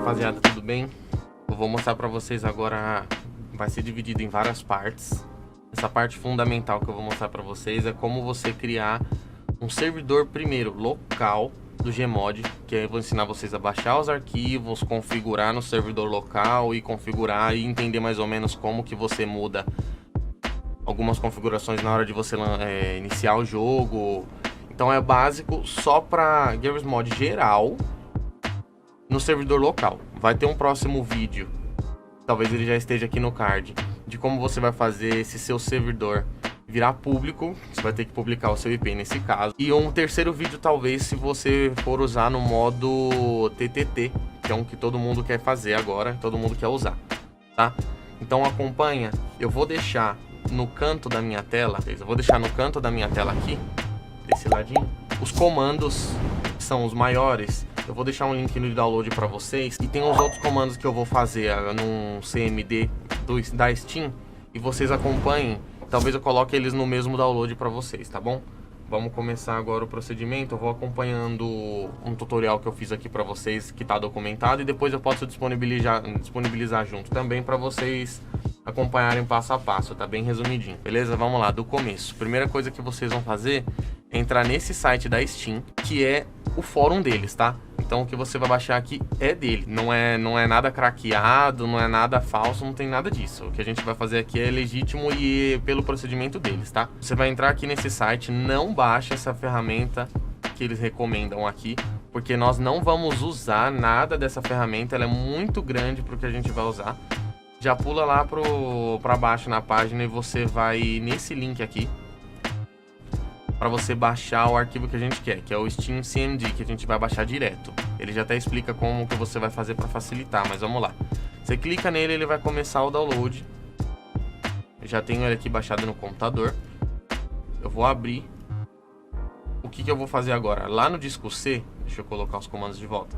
rapaziada, tudo bem? Eu vou mostrar pra vocês agora, vai ser dividido em várias partes. Essa parte fundamental que eu vou mostrar pra vocês é como você criar um servidor primeiro local do Gmod, que eu vou ensinar vocês a baixar os arquivos, configurar no servidor local e configurar e entender mais ou menos como que você muda algumas configurações na hora de você iniciar o jogo. Então é básico só para Garry's Mod geral no servidor local. Vai ter um próximo vídeo, talvez ele já esteja aqui no card, de como você vai fazer esse seu servidor virar público. Você vai ter que publicar o seu IP nesse caso. E um terceiro vídeo talvez se você for usar no modo TTT, que é um que todo mundo quer fazer agora, todo mundo quer usar, tá? Então acompanha, eu vou deixar no canto da minha tela, aqui, desse ladinho, os comandos que são os maiores. Eu vou deixar um link no download para vocês. E tem os outros comandos que eu vou fazer num CMD da Steam. E vocês acompanhem. Talvez eu coloque eles no mesmo download para vocês, tá bom? Vamos começar agora o procedimento. Eu vou acompanhando um tutorial que eu fiz aqui para vocês, que está documentado. E depois eu posso disponibilizar junto também para vocês acompanharem passo a passo. Tá bem resumidinho, beleza? Vamos lá, do começo. Primeira coisa que vocês vão fazer é entrar nesse site da Steam, que é o fórum deles, tá? Então o que você vai baixar aqui é dele, não é nada craqueado, não é nada falso, não tem nada disso. O que a gente vai fazer aqui é legítimo e pelo procedimento deles, tá? Você vai entrar aqui nesse site, não baixa essa ferramenta que eles recomendam aqui, porque nós não vamos usar nada dessa ferramenta, ela é muito grande para o que a gente vai usar. Já pula lá para baixo na página e você vai nesse link aqui, para você baixar o arquivo que a gente quer, que é o Steam CMD, que a gente vai baixar direto. Ele já até explica como que você vai fazer para facilitar, mas vamos lá. Você clica nele, ele vai começar o download. Eu já tenho ele aqui baixado no computador. Eu vou abrir. O que eu vou fazer agora? Lá no disco C, deixa eu colocar os comandos de volta.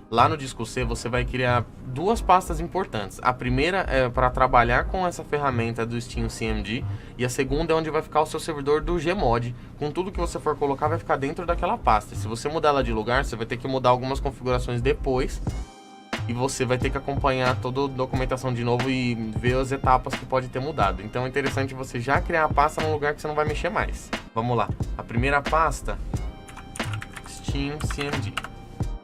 Lá no disco C você vai criar duas pastas importantes. A primeira é para trabalhar com essa ferramenta do Steam CMD. E a segunda é onde vai ficar o seu servidor do Gmod. Com tudo que você for colocar vai ficar dentro daquela pasta. E se você mudar ela de lugar, você vai ter que mudar algumas configurações depois. E você vai ter que acompanhar toda a documentação de novo e ver as etapas que pode ter mudado. Então é interessante você já criar a pasta num lugar que você não vai mexer mais. Vamos lá. A primeira pasta, Steam CMD.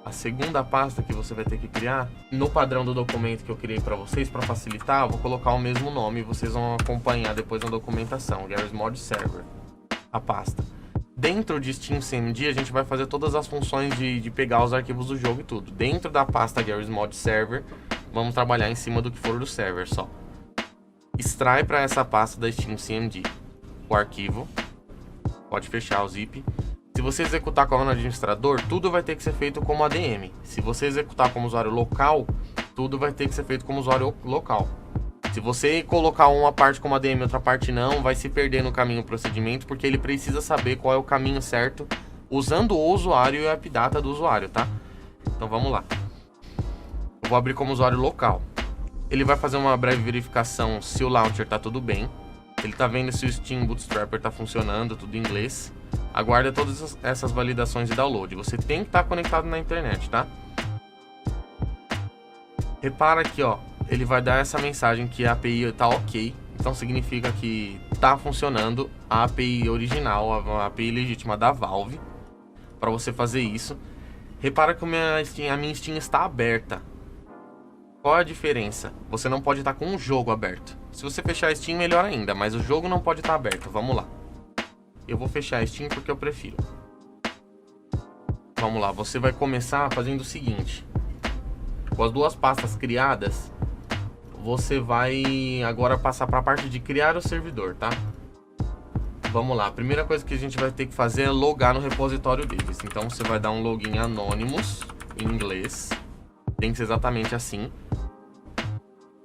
A segunda pasta que você vai ter que criar, no padrão do documento que eu criei para vocês, para facilitar, eu vou colocar o mesmo nome e vocês vão acompanhar depois na documentação, Garry's Mod Server, a pasta. Dentro de Steam CMD a gente vai fazer todas as funções de pegar os arquivos do jogo e tudo. Dentro da pasta Garry's Mod Server, vamos trabalhar em cima do que for do server só. Extrai para essa pasta da Steam CMD o arquivo, pode fechar o zip. Se você executar como administrador, tudo vai ter que ser feito como ADM. Se você executar como usuário local, tudo vai ter que ser feito como usuário local. Se você colocar uma parte como ADM e outra parte não, vai se perder no caminho o procedimento, porque ele precisa saber qual é o caminho certo usando o usuário e a AppData do usuário, tá? Então vamos lá. Eu vou abrir como usuário local. Ele vai fazer uma breve verificação se o launcher tá tudo bem. Ele tá vendo se o Steam Bootstrapper tá funcionando, tudo em inglês. Aguarda todas essas validações de download. Você tem que estar conectado na internet, tá? Repara aqui, ó. Ele vai dar essa mensagem que a API tá ok. Então significa que tá funcionando a API original, a API legítima da Valve, para você fazer isso. Repara que a minha Steam está aberta. Qual a diferença? Você não pode estar com um jogo aberto. Se você fechar a Steam, melhor ainda, mas o jogo não pode estar aberto. Vamos lá. Eu vou fechar a Steam porque eu prefiro. Vamos lá, você vai começar fazendo o seguinte. Com as duas pastas criadas, você vai agora passar para a parte de criar o servidor, tá? Vamos lá, a primeira coisa que a gente vai ter que fazer é logar no repositório deles. Então você vai dar um login Anonymous, em inglês. Tem que ser exatamente assim.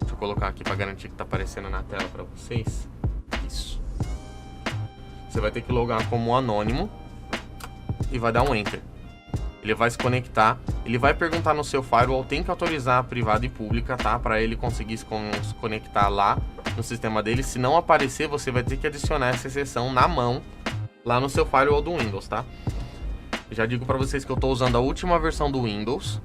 Deixa eu colocar aqui para garantir que tá aparecendo na tela para vocês. Isso. Você vai ter que logar como anônimo e vai dar um Enter. Ele vai se conectar, ele vai perguntar no seu firewall, tem que autorizar a privada e pública, tá? Para ele conseguir se conectar lá no sistema dele. Se não aparecer, você vai ter que adicionar essa exceção na mão lá no seu firewall do Windows, tá? Já digo para vocês que eu estou usando a última versão do Windows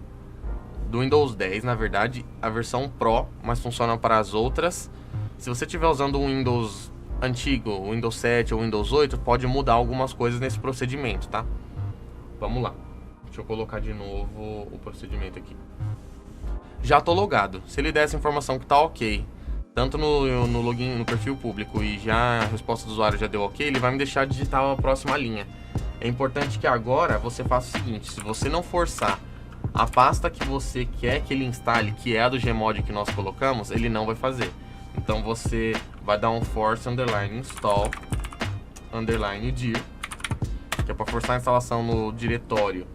do Windows 10, na verdade, a versão Pro, mas funciona para as outras. Se você estiver usando o Windows antigo, o Windows 7 ou o Windows 8, pode mudar algumas coisas nesse procedimento, tá? Vamos lá. Deixa eu colocar de novo o procedimento aqui. Já tô logado. Se ele der essa informação que tá ok, tanto no login, no perfil público, e já a resposta do usuário já deu ok, ele vai me deixar digitar a próxima linha. É importante que agora você faça o seguinte: se você não forçar a pasta que você quer que ele instale, que é a do Gmod que nós colocamos, ele não vai fazer. Então você vai dar um force underline install underline dir, que é para forçar a instalação no diretório.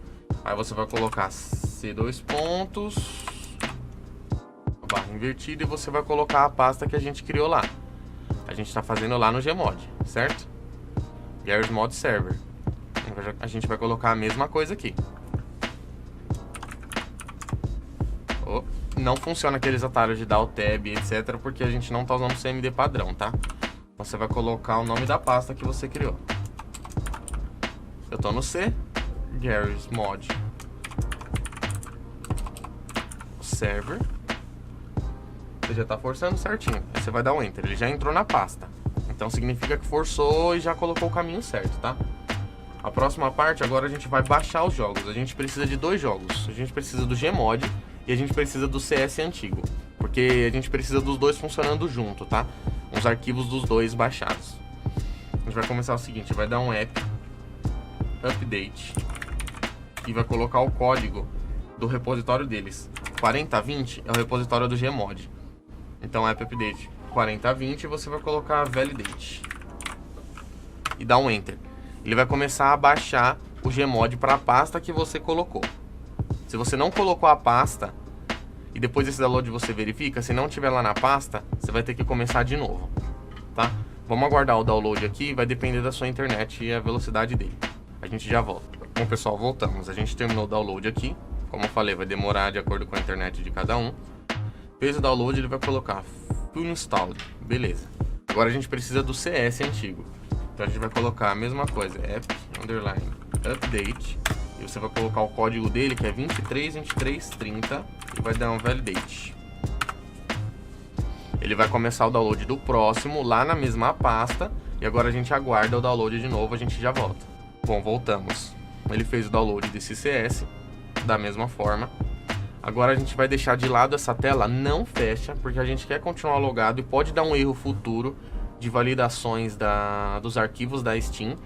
Aí você vai colocar C2 pontos, barra invertida, e você vai colocar a pasta que a gente criou lá. A gente está fazendo lá no Gmod, certo? Garry's Mod Server. A gente vai colocar a mesma coisa aqui. Oh, não funciona aqueles atalhos de Alt Tab, etc, porque a gente não está usando o CMD padrão, tá? Você vai colocar o nome da pasta que você criou. Eu tô no C, Garry's Mod Server. Você já tá forçando certinho. Aí você vai dar um Enter. Ele já entrou na pasta. Então significa que forçou e já colocou o caminho certo, tá? A próxima parte, agora a gente vai baixar os jogos. A gente precisa de 2 jogos. A gente precisa do Gmod e a gente precisa do CS antigo. Porque a gente precisa dos dois funcionando junto, tá? Os arquivos dos dois baixados. A gente vai começar o seguinte: vai dar um app update e vai colocar o código do repositório deles. 4020 é o repositório do Gmod. Então app update 4020 e você vai colocar validate e dá um enter. Ele vai começar a baixar o Gmod para a pasta que você colocou. Se você não colocou a pasta e depois desse download você verifica, se não tiver lá na pasta, você vai ter que começar de novo, tá? Vamos aguardar o download aqui, vai depender da sua internet e a velocidade dele. A gente já volta. Bom, pessoal, voltamos. A gente terminou o download aqui. Como eu falei, vai demorar de acordo com a internet de cada um. Fez o download, ele vai colocar full installed. Beleza. Agora a gente precisa do CS antigo. Então a gente vai colocar a mesma coisa, app underline update, e você vai colocar o código dele, que é 232330, e vai dar um validate. Ele vai começar o download do próximo lá na mesma pasta, e agora a gente aguarda o download de novo, a gente já volta. Bom, voltamos. Ele fez o download desse CS da mesma forma. Agora a gente vai deixar de lado essa tela, não fecha, porque a gente quer continuar logado e pode dar um erro futuro de validações dos arquivos da Steam,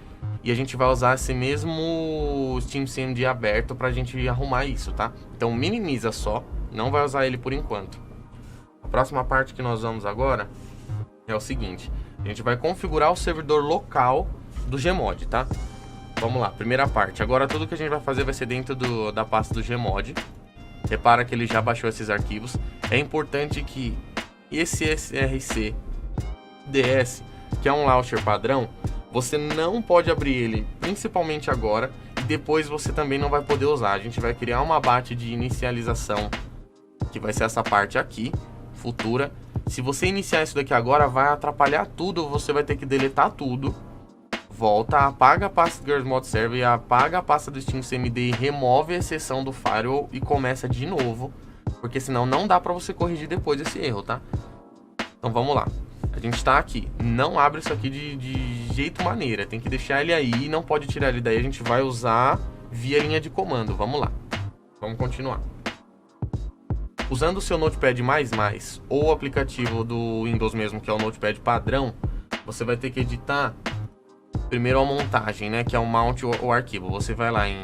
e a gente vai usar esse mesmo Steam CMD aberto pra gente arrumar isso, tá? Então minimiza só, não vai usar ele por enquanto. A próxima parte que nós vamos agora é o seguinte: a gente vai configurar o servidor local do Gmod, tá? Vamos lá, primeira parte. Agora tudo que a gente vai fazer vai ser dentro da pasta do Gmod. Repara que ele já baixou esses arquivos. É importante que esse src ds, que é um launcher padrão, você não pode abrir ele, principalmente agora, e depois você também não vai poder usar. A gente vai criar uma BAT de inicialização, que vai ser essa parte aqui, futura. Se você iniciar isso daqui agora, vai atrapalhar tudo, você vai ter que deletar tudo. Volta, apaga a pasta do Garry's Mod Server, apaga a pasta do Steam CMD, remove a exceção do firewall e começa de novo, porque senão não dá pra você corrigir depois esse erro, tá? Então vamos lá. A gente tá aqui, não abre isso aqui de jeito maneira, tem que deixar ele aí, não pode tirar ele daí, a gente vai usar via linha de comando. Vamos lá, vamos continuar. Usando o seu Notepad++ ou o aplicativo do Windows mesmo, que é o Notepad padrão, você vai ter que editar primeiro a montagem, né, que é o mount o arquivo. Você vai lá em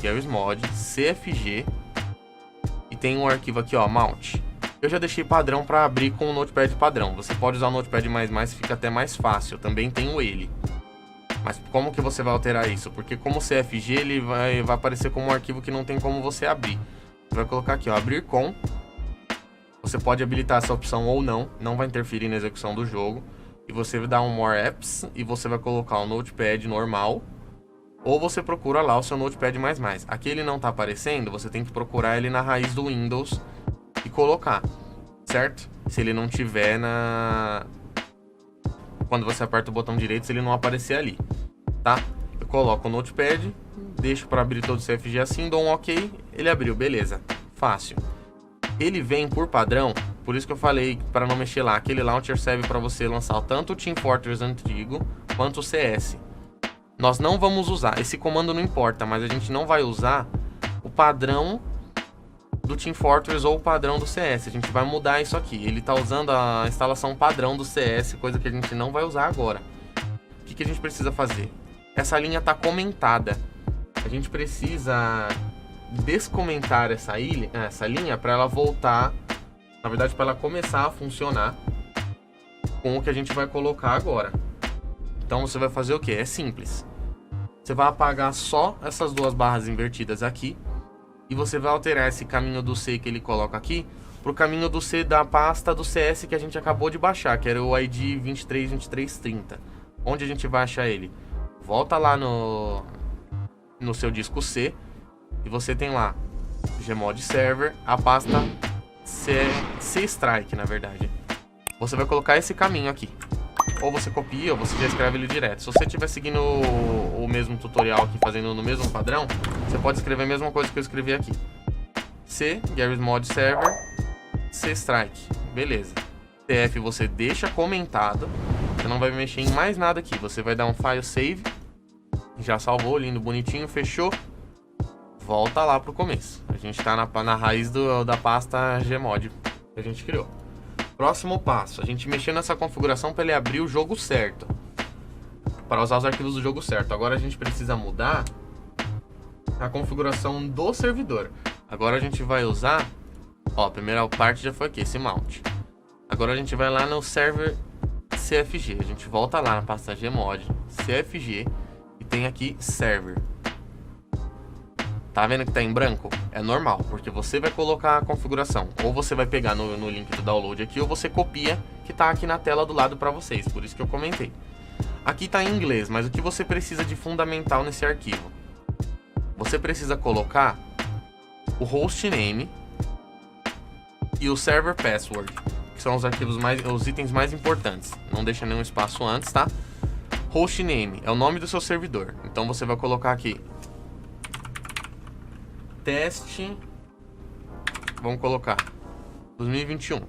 Garry's Mod, CFG, e tem um arquivo aqui, ó, mount. Eu já deixei padrão para abrir com o Notepad padrão. Você pode usar o Notepad++, fica até mais fácil. Também tenho ele. Mas como que você vai alterar isso? Porque como CFG, ele vai aparecer como um arquivo que não tem como você abrir. Você vai colocar aqui, ó, abrir com. Você pode habilitar essa opção ou não. Não vai interferir na execução do jogo. E você vai dar um More Apps e você vai colocar o Notepad normal. Ou você procura lá o seu Notepad++. Aqui ele não tá aparecendo, você tem que procurar ele na raiz do Windows e colocar, certo? Se ele não tiver quando você aperta o botão direito, se ele não aparecer ali, tá? Eu coloco o Notepad, deixo para abrir todo o CFG assim, dou um OK, ele abriu, beleza. Fácil. Ele vem por padrão, por isso que eu falei para não mexer lá. Aquele launcher serve para você lançar tanto o Team Fortress antigo quanto o CS. Nós não vamos usar, esse comando não importa, mas a gente não vai usar o padrão do Team Fortress ou o padrão do CS. A gente vai mudar isso aqui. Ele está usando a instalação padrão do CS, coisa que a gente não vai usar agora. O que a gente precisa fazer? Essa linha está comentada. A gente precisa descomentar essa linha para ela voltar, na verdade, para ela começar a funcionar com o que a gente vai colocar agora. Então você vai fazer o que? É simples. Você vai apagar só essas duas barras invertidas aqui e você vai alterar esse caminho do C que ele coloca aqui para o caminho do C da pasta do CS que a gente acabou de baixar, que era o ID 232330. Onde a gente vai achar ele? Volta lá no seu disco C e você tem lá Gmod Server, a pasta C-Strike, na verdade. Você vai colocar esse caminho aqui. Ou você copia, ou você já escreve ele direto. Se você estiver seguindo o mesmo tutorial aqui, fazendo no mesmo padrão, você pode escrever a mesma coisa que eu escrevi aqui. C, Gmod Server, C-Strike. Beleza. TF você deixa comentado. Você não vai mexer em mais nada aqui. Você vai dar um file save. Já salvou, lindo, bonitinho, fechou. Volta lá pro começo. A gente tá na raiz da pasta Gmod que a gente criou. Próximo passo, a gente mexer nessa configuração para ele abrir o jogo certo, para usar os arquivos do jogo certo. Agora a gente precisa mudar a configuração do servidor. Agora a gente vai usar, ó, a primeira parte já foi aqui, esse mount. Agora a gente vai lá no server CFG, a gente volta lá na pasta Gmod, CFG, e tem aqui server. Tá vendo que tá em branco? É normal, porque você vai colocar a configuração. Ou você vai pegar no link do download aqui, ou você copia, que tá aqui na tela do lado para vocês. Por isso que eu comentei. Aqui tá em inglês, mas o que você precisa de fundamental nesse arquivo? Você precisa colocar o hostname e o server password, que são os arquivos os itens mais importantes. Não deixa nenhum espaço antes, tá? Hostname é o nome do seu servidor. Então você vai colocar aqui teste, vamos colocar 2021.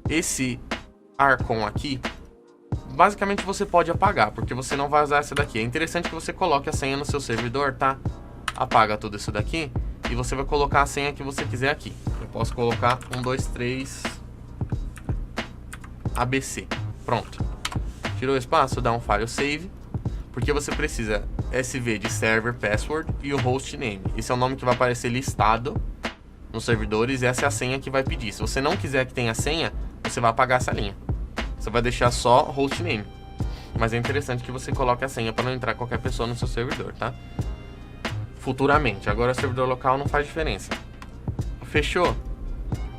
Esse Arcon aqui, basicamente você pode apagar, porque você não vai usar essa daqui. É interessante que você coloque a senha no seu servidor, tá? Apaga tudo isso daqui e você vai colocar a senha que você quiser aqui. Eu posso colocar 123 ABC. Pronto. Tirou o espaço, dá um file save, porque você precisa SV de server password e o hostname. Esse é o nome que vai aparecer listado nos servidores e essa é a senha que vai pedir. Se você não quiser que tenha senha, você vai apagar essa linha. Você vai deixar só hostname. Mas é interessante que você coloque a senha para não entrar qualquer pessoa no seu servidor, tá? Futuramente. Agora o servidor local não faz diferença. Fechou?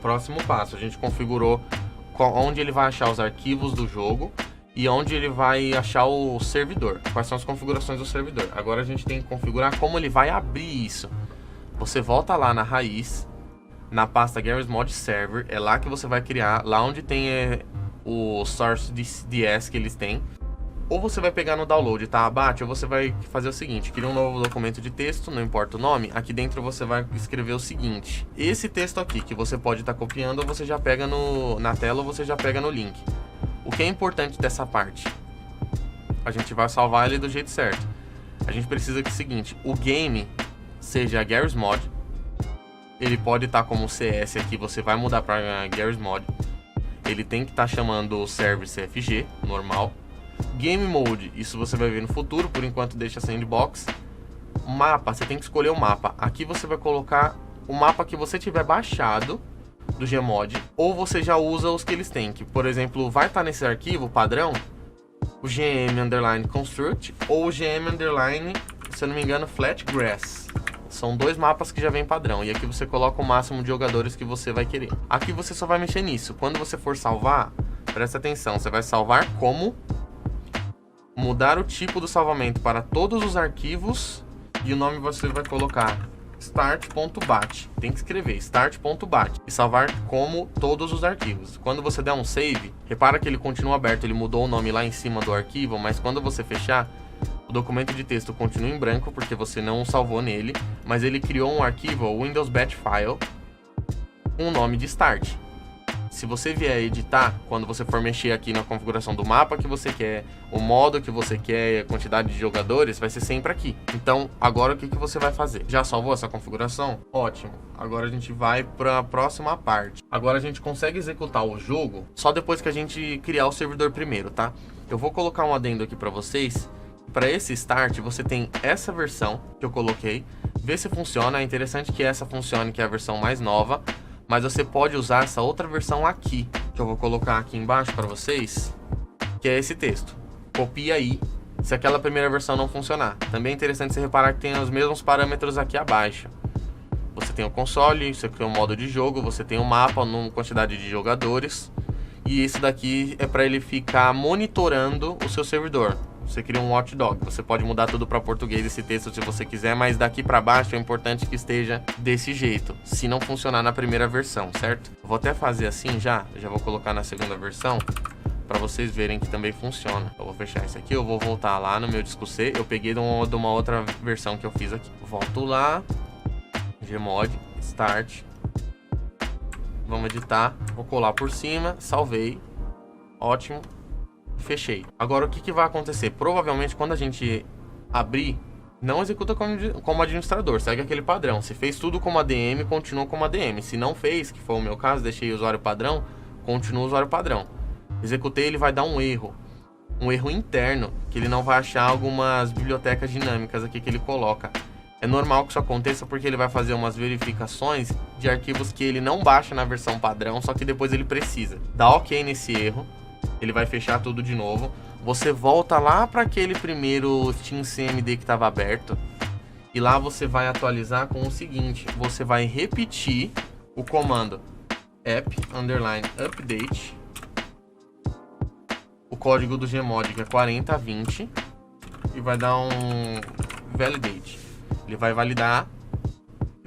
Próximo passo. A gente configurou onde ele vai achar os arquivos do jogo e onde ele vai achar o servidor. Quais são as configurações do servidor. Agora a gente tem que configurar como ele vai abrir isso. Você volta lá na raiz, na pasta Gmod Server. É lá que você vai criar, lá onde tem o source DS que eles têm. Ou você vai pegar no download, tá? Abate, ou você vai fazer o seguinte: cria um novo documento de texto, não importa o nome. Aqui dentro você vai escrever o seguinte: esse texto aqui, que você pode estar copiando, ou você já pega na tela, ou você já pega no link. O que é importante dessa parte? A gente vai salvar ele do jeito certo. A gente precisa que o seguinte: o game seja Garry's Mod. Ele pode estar como CS aqui, você vai mudar para Garry's Mod. Ele tem que estar chamando o server CFG, normal. Game Mode, isso você vai ver no futuro, por enquanto deixa sandbox. Mapa, você tem que escolher o mapa. Aqui você vai colocar o mapa que você tiver baixado do Gmod, ou você já usa os que eles têm, que por exemplo vai estar nesse arquivo padrão o gm_construct ou o gm_, se eu não me engano, flatgrass. São dois mapas que já vem padrão, e aqui você coloca o máximo de jogadores que você vai querer. Aqui você só vai mexer nisso. Quando você for salvar, presta atenção, você vai salvar como, mudar o tipo do salvamento para todos os arquivos, e o nome você vai colocar start.bat. Tem que escrever start.bat e salvar como todos os arquivos. Quando você der um save, repara que ele continua aberto, ele mudou o nome lá em cima do arquivo, mas quando você fechar, o documento de texto continua em branco porque você não salvou nele, mas ele criou um arquivo, o Windows Batch File, com o nome de Start. Se você vier editar, quando você for mexer aqui na configuração do mapa que você quer, o modo que você quer, a quantidade de jogadores, vai ser sempre aqui. Então, agora o que você vai fazer? Já salvou essa configuração? Ótimo. Agora a gente vai para a próxima parte. Agora a gente consegue executar o jogo só depois que a gente criar o servidor primeiro, tá? Eu vou colocar um adendo aqui para vocês. Para esse Start, você tem essa versão que eu coloquei. Vê se funciona. É interessante que essa funcione, que é a versão mais nova. Mas você pode usar essa outra versão aqui, que eu vou colocar aqui embaixo para vocês, que é esse texto. Copia aí, se aquela primeira versão não funcionar. Também é interessante você reparar que tem os mesmos parâmetros aqui abaixo. Você tem o console, você tem o modo de jogo, você tem o mapa, a quantidade de jogadores. E esse daqui é para ele ficar monitorando o seu servidor. Você cria um watchdog, você pode mudar tudo para português esse texto se você quiser, mas daqui para baixo é importante que esteja desse jeito, se não funcionar na primeira versão, certo? Eu vou até fazer assim já vou colocar na segunda versão, para vocês verem que também funciona. Eu vou fechar isso aqui, eu vou voltar lá no meu disco C, eu peguei de uma outra versão que eu fiz aqui. Volto lá, Gmod, Start, vamos editar, vou colar por cima, salvei, ótimo. Fechei. Agora o que vai acontecer? Provavelmente quando a gente abrir, não executa como administrador, segue aquele padrão. Se fez tudo como ADM, continua como ADM. Se não fez, que foi o meu caso, deixei o usuário padrão, continua o usuário padrão. Executei, ele vai dar um erro interno, que ele não vai achar algumas bibliotecas dinâmicas aqui que ele coloca. É normal que isso aconteça porque ele vai fazer umas verificações de arquivos que ele não baixa na versão padrão, só que depois ele precisa. Dá ok nesse erro. Ele vai fechar tudo de novo. Você volta lá para aquele primeiro SteamCMD que estava aberto. E lá você vai atualizar com o seguinte. Você vai repetir o comando app_update. O código do Gmod que é 4020. E vai dar um validate. Ele vai validar.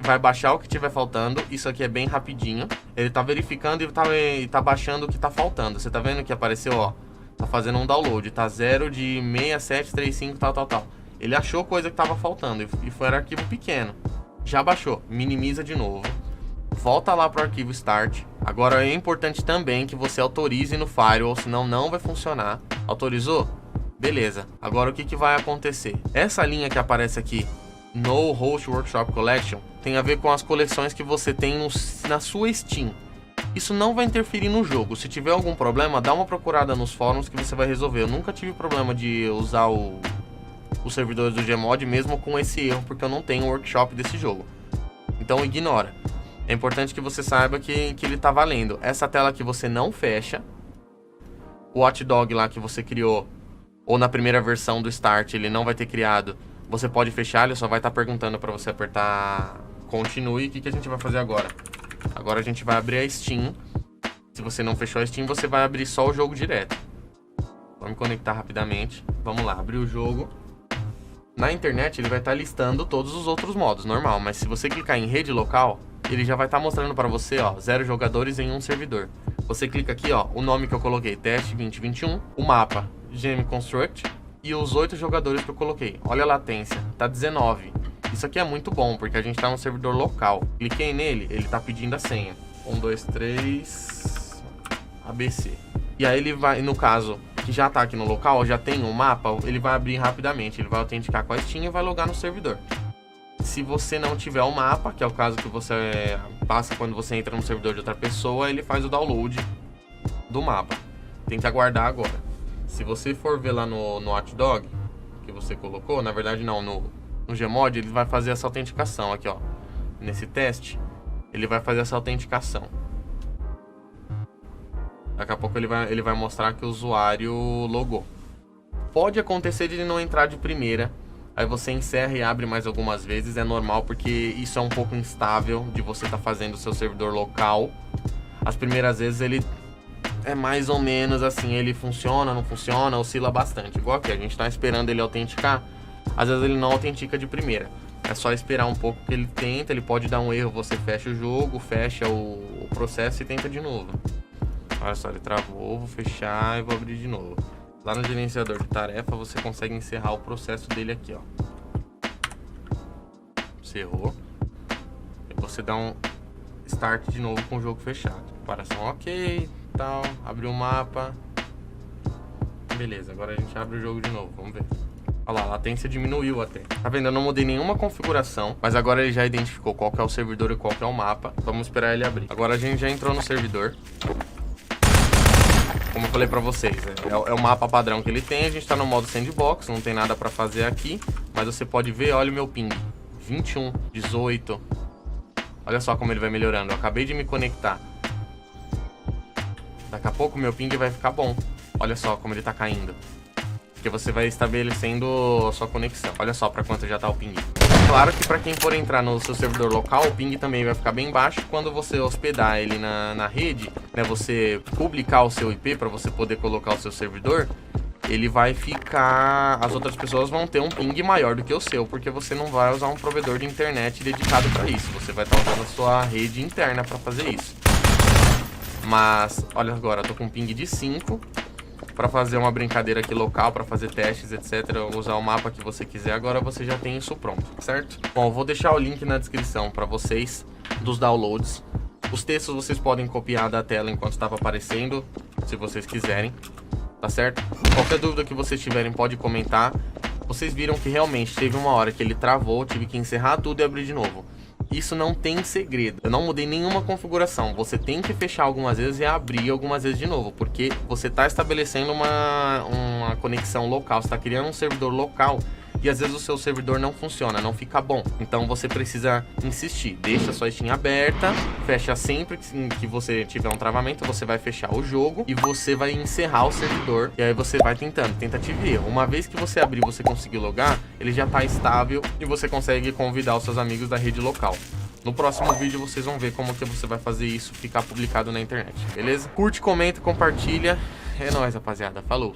Vai baixar o que tiver faltando. Isso aqui é bem rapidinho. Ele tá verificando e tá baixando o que tá faltando. Você tá vendo que apareceu, ó. Tá fazendo um download. Tá 0 de 6735, tal. Ele achou coisa que tava faltando. E foi um arquivo pequeno. Já baixou. Minimiza de novo. Volta lá pro arquivo Start. Agora é importante também que você autorize no Firewall. Senão não vai funcionar. Autorizou? Beleza. Agora o que vai acontecer? Essa linha que aparece aqui, No Host Workshop Collection, tem a ver com as coleções que você tem na sua Steam. Isso não vai interferir no jogo. Se tiver algum problema, dá uma procurada nos fóruns que você vai resolver. Eu nunca tive problema de usar os servidores do Gmod mesmo com esse erro, porque eu não tenho workshop desse jogo. Então ignora. É importante que você saiba que ele tá valendo. Essa tela que você não fecha, o watchdog lá que você criou, ou na primeira versão do Start ele não vai ter criado, você pode fechar, ele só vai estar perguntando para você apertar continue. O que a gente vai fazer agora? Agora a gente vai abrir a Steam. Se você não fechou a Steam, você vai abrir só o jogo direto. Vamos conectar rapidamente. Vamos lá, abrir o jogo. Na internet ele vai estar listando todos os outros modos, normal. Mas se você clicar em rede local, ele já vai estar mostrando para você, ó, 0 jogadores em um servidor. Você clica aqui, ó, o nome que eu coloquei, Teste 2021, o mapa, GM Construct, e os 8 jogadores que eu coloquei. Olha a latência, tá 19. Isso aqui é muito bom, porque a gente tá no servidor local. Cliquei nele, ele tá pedindo a senha. 1, 2, 3... ABC. E aí ele vai, no caso, que já tá aqui no local, já tem um mapa, ele vai abrir rapidamente. Ele vai autenticar com a Steam e vai logar no servidor. Se você não tiver o mapa, que é o caso que você passa quando você entra no servidor de outra pessoa, ele faz o download do mapa. Tem que aguardar agora. Se você for ver lá no watchdog que você colocou, na verdade não, no Gmod, ele vai fazer essa autenticação aqui, ó. Nesse teste, ele vai fazer essa autenticação. Daqui a pouco ele vai mostrar que o usuário logou. Pode acontecer de ele não entrar de primeira. Aí você encerra e abre mais algumas vezes. É normal porque isso é um pouco instável de você estar fazendo o seu servidor local. As primeiras vezes ele é mais ou menos assim, ele funciona, não funciona, oscila bastante. Igual aqui, a gente tá esperando ele autenticar. Às vezes ele não autentica de primeira. É só esperar um pouco que ele tenta, ele pode dar um erro, você fecha o jogo, fecha o processo e tenta de novo. Olha só, ele travou, vou fechar e vou abrir de novo. Lá no gerenciador de tarefa você consegue encerrar o processo dele aqui, ó. Cerrou. E você dá um start de novo com o jogo fechado. Comparação ok, tal. Abriu o mapa. Beleza, agora a gente abre o jogo de novo, vamos ver. Olha lá, a latência diminuiu até. Tá vendo? Eu não mudei nenhuma configuração, mas agora ele já identificou qual que é o servidor e qual que é o mapa. Vamos esperar ele abrir. Agora a gente já entrou no servidor. Como eu falei pra vocês, é o mapa padrão que ele tem. A gente tá no modo sandbox, não tem nada pra fazer aqui. Mas você pode ver, olha o meu ping. 21, 18. Olha só como ele vai melhorando. Eu acabei de me conectar. Daqui a pouco o meu ping vai ficar bom. Olha só como ele tá caindo. Porque você vai estabelecendo a sua conexão. Olha só pra quanto já tá o ping. Claro que pra quem for entrar no seu servidor local, o ping também vai ficar bem baixo. Quando você hospedar ele na rede, né, você publicar o seu IP pra você poder colocar o seu servidor, ele vai ficar... As outras pessoas vão ter um ping maior do que o seu, porque você não vai usar um provedor de internet dedicado pra isso. Você vai estar usando a sua rede interna pra fazer isso. Mas, olha agora, eu tô com um ping de 5. Para fazer uma brincadeira aqui local, para fazer testes, etc, usar o mapa que você quiser, agora você já tem isso pronto, certo? Bom, eu vou deixar o link na descrição para vocês dos downloads. Os textos vocês podem copiar da tela enquanto estava aparecendo, se vocês quiserem, tá certo? Qualquer dúvida que vocês tiverem pode comentar. Vocês viram que realmente teve uma hora que ele travou, tive que encerrar tudo e abrir de novo. Isso não tem segredo. Eu não mudei nenhuma configuração. Você tem que fechar algumas vezes e abrir algumas vezes de novo, porque você está estabelecendo uma conexão local. Você está criando um servidor local e às vezes o seu servidor não funciona, não fica bom. Então você precisa insistir. Deixa a sua Steam aberta, fecha sempre que você tiver um travamento, você vai fechar o jogo e você vai encerrar o servidor. E aí você vai tentando, tentativa e erro. Uma vez que você abrir e você conseguir logar, ele já está estável e você consegue convidar os seus amigos da rede local. No próximo vídeo vocês vão ver como que você vai fazer isso ficar publicado na internet, beleza? Curte, comenta, compartilha. É nóis, rapaziada. Falou!